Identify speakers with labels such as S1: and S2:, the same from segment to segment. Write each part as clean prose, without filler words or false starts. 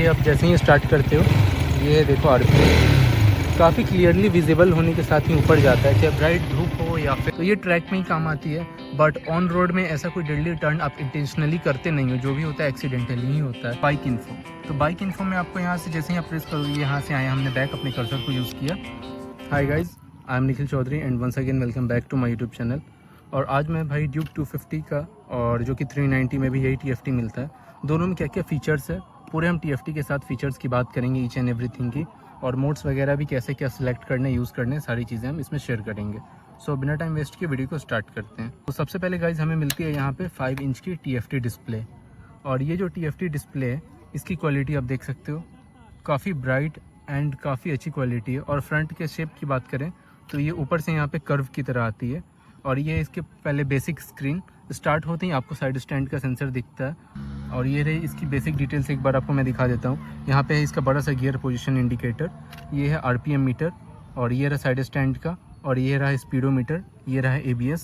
S1: ये अब जैसे ही स्टार्ट करते हो ये देखो आरपीएम काफ़ी क्लियरली विजिबल होने के साथ ही ऊपर जाता है, चाहे ब्राइट धूप हो या फिर, तो ये ट्रैक में ही काम आती है। बट ऑन रोड में ऐसा कोई डेडली टर्न आप इंटेंशनली करते नहीं हो, जो भी होता है एक्सीडेंटली ही होता है। बाइक इन्फो, तो बाइक इन्फो में आपको यहाँ से जैसे ही आप प्रेस करोगे यहाँ से आए, हमने बैक अपने कर्सर को यूज़ किया। Hi guys, I am Nikhil Chaudhary and once again welcome back to my YouTube channel. और आज मैं भाई ड्यूक 250 का, और जो कि 390 में भी यही TFT मिलता है, दोनों में क्या क्या फ़ीचर्स है पूरे हम TFT के साथ फ़ीचर्स की बात करेंगे, ईच एंड एवरीथिंग की, और मोड्स वगैरह भी कैसे क्या सिलेक्ट करने यूज़ करने, सारी चीज़ें हम इसमें शेयर करेंगे। सो बिना टाइम वेस्ट के वीडियो को स्टार्ट करते हैं। तो सबसे पहले गाइज हमें मिलती है यहाँ पे 5 इंच की TFT डिस्प्ले। और ये जो TFT डिस्प्ले है इसकी क्वालिटी आप देख सकते हो, काफ़ी ब्राइट एंड काफ़ी अच्छी क्वालिटी है। और फ्रंट के शेप की बात करें तो ये ऊपर से यहाँ पे कर्व की तरह आती है। और ये इसके पहले बेसिक स्क्रीन स्टार्ट होते ही आपको साइड स्टैंड का सेंसर दिखता है। और ये रही इसकी बेसिक डिटेल्स, एक बार आपको मैं दिखा देता हूँ। यहाँ पे है इसका बड़ा सा गियर पोजीशन इंडिकेटर, ये है RPM मीटर, और ये रहा साइड स्टैंड का, और ये रहा स्पीडोमीटर, ये रहा ABS,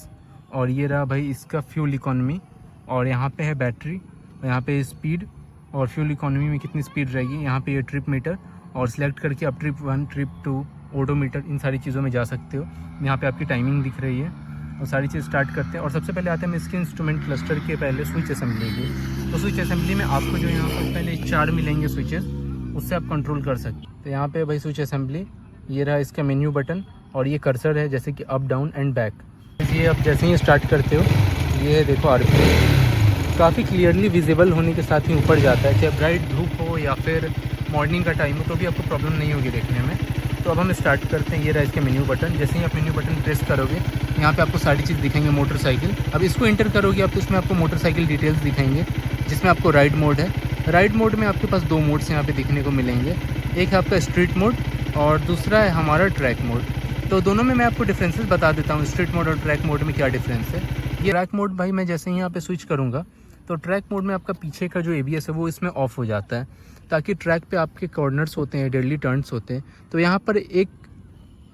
S1: और ये रहा भाई इसका फ्यूल इकोनॉमी। और यहाँ पे है बैटरी, यहाँ पे स्पीड और फ्यूल इकोनॉमी में कितनी स्पीड रहेगी। यहाँ पे ये ट्रिप मीटर, और सिलेक्ट करके आप ट्रिप 1, ट्रिप 2, ओडोमीटर, इन सारी चीज़ों में जा सकते हो। यहाँ पे आपकी टाइमिंग दिख रही है और सारी चीज़ स्टार्ट करते हैं। और सबसे पहले आते हैं इसके इंस्ट्रूमेंट क्लस्टर के पहले स्विच असेंबली की। तो स्विच असेंबली में आपको जो यहाँ पर पहले 4 मिलेंगे स्विचेस, उससे आप कंट्रोल कर सकते हैं। तो यहाँ पे भाई स्विच असेंबली, ये रहा इसका मेन्यू बटन, और ये कर्सर है जैसे कि अप, डाउन एंड बैक। ये आप जैसे ही स्टार्ट करते हो ये देखो RPM काफ़ी क्लियरली विजिबल होने के साथ ही ऊपर जाता है, चाहे ब्राइट धूप हो या फिर मॉर्निंग का टाइम हो, तो भी आपको प्रॉब्लम नहीं होगी देखने में। तो अब हम स्टार्ट करते हैं। ये रहा इसका मेन्यू बटन, जैसे ही आप मेन्यू बटन प्रेस करोगे यहाँ पे आपको सारी चीज़ दिखेंगे। मोटरसाइकिल, अब इसको एंटर करोगे आप तो इसमें आपको मोटरसाइकिल डिटेल्स दिखाएंगे, जिसमें आपको राइड मोड है। राइड मोड में आपके पास 2 मोड्स यहाँ पे दिखने को मिलेंगे, एक है आपका स्ट्रीट मोड और दूसरा है हमारा ट्रैक मोड। तो दोनों में मैं आपको डिफरेंसेस बता देता हूँ, स्ट्रीट मोड और ट्रैक मोड में क्या डिफरेंस है। ये ट्रैक मोड भाई मैं जैसे ही यहाँ पे स्विच करूँगा तो ट्रैक मोड में आपका पीछे का जो ABS है वो इसमें ऑफ हो जाता है, ताकि ट्रैक पे आपके कॉर्नर्स होते हैं, डेडली टर्न्स होते हैं, तो यहाँ पर एक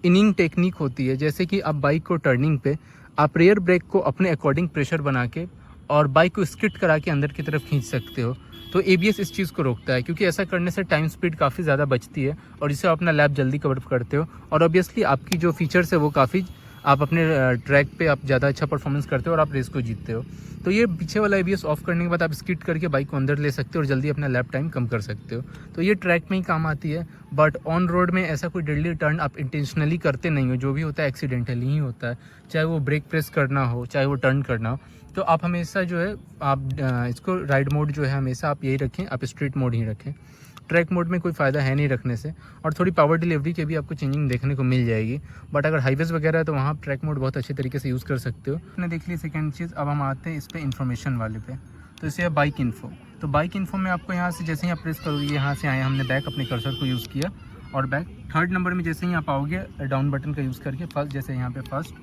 S1: इनिंग टेक्निक होती है, जैसे कि आप बाइक को टर्निंग पे आप रेयर ब्रेक को अपने अकॉर्डिंग प्रेशर बना के और बाइक को स्किड करा के अंदर की तरफ खींच सकते हो। तो ABS इस चीज़ को रोकता है, क्योंकि ऐसा करने से टाइम स्पीड काफ़ी ज़्यादा बचती है और इससे आप अपना लैप जल्दी कवर करते हो। और ऑब्वियसली आपकी जो फीचर्स है वो काफ़ी, आप अपने ट्रैक पे आप ज़्यादा अच्छा परफॉर्मेंस करते हो और आप रेस को जीतते हो। तो ये पीछे वाला ABS ऑफ करने के बाद आप स्किड करके बाइक को अंदर ले सकते हो और जल्दी अपना लैप टाइम कम कर सकते हो। तो ये ट्रैक में ही काम आती है। बट ऑन रोड में ऐसा कोई डेडली टर्न आप इंटेंशनली करते नहीं हो, जो भी होता है एक्सीडेंटली ही होता है, चाहे वो ब्रेक प्रेस करना हो, चाहे वो टर्न करना हो। तो आप हमेशा जो है आप इसको राइड मोड जो है हमेशा आप यही रखें, आप स्ट्रीट मोड ही रखें। ट्रैक मोड में कोई फ़ायदा है नहीं रखने से, और थोड़ी पावर डिलीवरी के भी आपको चेंजिंग देखने को मिल जाएगी। बट अगर हाईवेज वगैरह है तो वहाँ ट्रैक मोड बहुत अच्छे तरीके से यूज़ कर सकते हो। आपने देख ली सेकंड चीज़। अब हम आते हैं इस पर इन्फॉर्मेशन वाले पे, तो इसे है बाइक इन्फो। तो बाइक इन्फो में आपको यहाँ से जैसे ही आप प्रेस करोगे यहाँ से आए, हमने बैक अपने कर्सर को यूज़ किया, और बैक 3rd नंबर में जैसे ही आप आओगे डाउन बटन का यूज़ करके, फर्स्ट जैसे यहाँ पे फर्स्ट,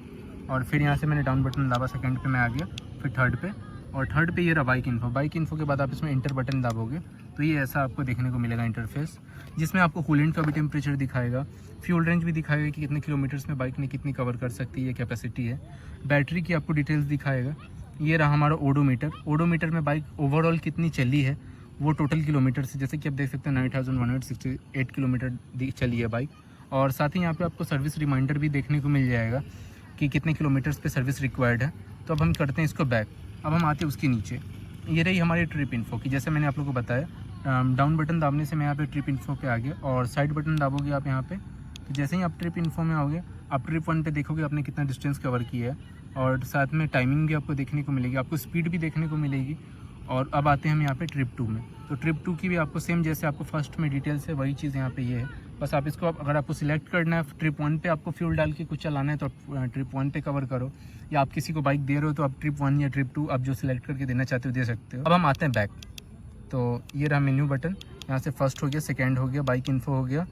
S1: और फिर यहाँ से मैंने डाउन बटन दाबा, 2nd पे मैं आ गया, फिर 3rd पे, और 3rd पे ये रहा बाइक इन्फो। बाइक इन्फो के बाद आप इसमें इंटर बटन दाबोगे तो ये ऐसा आपको देखने को मिलेगा इंटरफेस, जिसमें आपको कूलेंट का भी टेम्परेचर दिखाएगा, फ्यूल रेंज भी दिखाएगा कि कितने किलोमीटर्स में बाइक ने कितनी कवर कर सकती है, कैपेसिटी है, बैटरी की आपको डिटेल्स दिखाएगा। ये रहा हमारा ओडोमीटर। ओडोमीटर में बाइक ओवरऑल कितनी चली है वो टोटल किलोमीटर से, जैसे कि आप देख सकते हैं 9168 किलोमीटर चली है बाइक। और साथ ही यहाँ पे आपको सर्विस रिमाइंडर भी देखने को मिल जाएगा कि कितने किलोमीटर्स पे सर्विस रिक्वायर्ड है। तो अब हम करते हैं इसको बैक। अब हम आते हैं उसके नीचे, ये रही हमारी ट्रिप इन्फो की, जैसे मैंने आप लोगों को बताया, डाउन बटन दाबने से मैं यहाँ पे ट्रिप इन्फो पे आ गया, और साइड बटन दाबोगे आप यहाँ पे, तो जैसे ही आप ट्रिप इन्फो में आओगे आप ट्रिप 1 पे देखोगे आपने कितना डिस्टेंस कवर किया है, और साथ में टाइमिंग भी आपको देखने को मिलेगी, आपको स्पीड भी देखने को मिलेगी। और अब आते हैं हम यहाँ पे ट्रिप 2 में। तो ट्रिप 2 की भी आपको सेम जैसे आपको फर्स्ट में डिटेल्स है वही चीज़ यहाँ पे ये है, बस आप इसको अगर आपको सिलेक्ट करना है, ट्रिप 1 पे आपको फ्यूल डाल के कुछ चलाना है तो आप ट्रिप 1 पे कवर करो, या आप किसी को बाइक दे रहे हो तो आप ट्रिप 1 या ट्रिप 2 आप जो सिलेक्ट करके देना चाहते हो दे सकते हो। अब हम आते हैं बैक। तो ये रहा मेन्यू बटन, यहाँ से फर्स्ट हो गया, 2nd हो गया, बाइक इन्फो हो गया,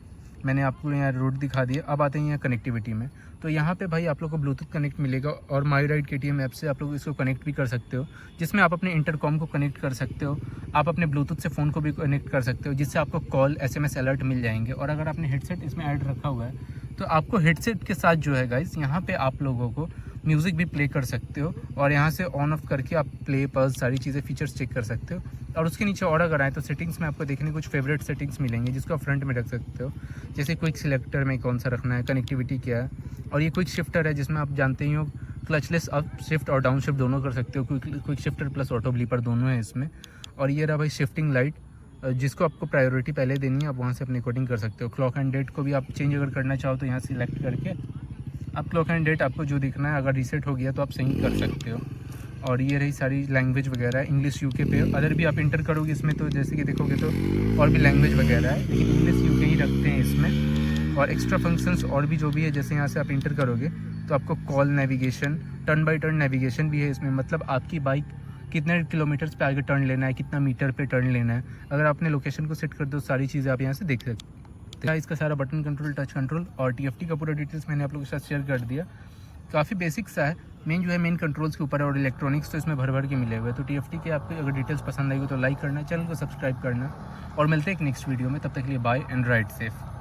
S1: मैंने आपको यहाँ रूट दिखा दिया। अब आते हैं यहाँ कनेक्टिविटी में। तो यहाँ पे भाई आप लोग को ब्लूटूथ कनेक्ट मिलेगा, और माई राइड KTM ऐप से आप लोग इसको कनेक्ट भी कर सकते हो, जिसमें आप अपने इंटरकॉम को कनेक्ट कर सकते हो, आप अपने ब्लूटूथ से फ़ोन को भी कनेक्ट कर सकते हो, जिससे आपको कॉल SMS अलर्ट मिल जाएंगे। और अगर आपने हेडसेट इसमें ऐड रखा हुआ है तो आपको हेडसेट के साथ जो है गाइस यहाँ पे आप लोगों को म्यूज़िक भी प्ले कर सकते हो और यहाँ से ऑन ऑफ करके आप प्ले पल्स सारी चीज़ें फीचर्स चेक कर सकते हो। और उसके नीचे और अगर आए तो सेटिंग्स में आपको देखने कुछ फेवरेट सेटिंग्स मिलेंगे जिसको आप फ्रंट में रख सकते हो, जैसे क्विक सिलेक्टर में कौन सा रखना है, कनेक्टिविटी क्या है, और ये क्विक शिफ्टर है जिसमें आप जानते ही हो क्लचलेस अप शिफ्ट और डाउन शिफ्ट दोनों कर सकते हो, क्विक शिफ्टर प्लस ऑटो ब्लीपर दोनों है इसमें। और ये रहा भाई शिफ्टिंग लाइट, जिसको आपको प्रायोरिटी पहले देनी है, आप वहाँ से अपने अकॉर्डिंग कर सकते हो। क्लॉक एंड डेट को भी आप चेंज अगर करना चाहो तो यहाँ सिलेक्ट करके आप क्लॉक एंड डेट आपको जो दिखना है अगर रीसेट हो गया तो आप सही कर सकते हो। और ये रही सारी लैंग्वेज वगैरह, इंग्लिश यूके पे अदर भी आप इंटर करोगे इसमें तो जैसे कि देखोगे तो और भी लैंग्वेज वगैरह है, लेकिन इंग्लिश यूके ही रखते हैं इसमें। और एक्स्ट्रा फंक्शंस और भी जो भी है, जैसे यहाँ से आप इंटर करोगे तो आपको call navigation, turn by turn navigation भी है इसमें, मतलब आपकी बाइक कितने किलोमीटर्स पे आगे टर्न लेना है, कितना मीटर पे टर्न लेना है, अगर आपने लोकेशन को सेट कर दो सारी चीज़ें आप यहाँ से देख सकते हो। इसका सारा बटन कंट्रोल, टच कंट्रोल और TFT का पूरा डिटेल्स मैंने आप लोगों के साथ शेयर कर दिया। काफ़ी बेसिक सा है, मेन जो है मेन कंट्रोल्स के ऊपर है और इलेक्ट्रॉनिक्स तो इसमें भर भर के मिले हुए हैं। तो TFT के आपको अगर डिटेल्स पसंद आई हो तो लाइक करना, चैनल को सब्सक्राइब करना और मिलते हैं एक नेक्स्ट वीडियो में। तब तक के लिए बाय एंड राइड सेफ।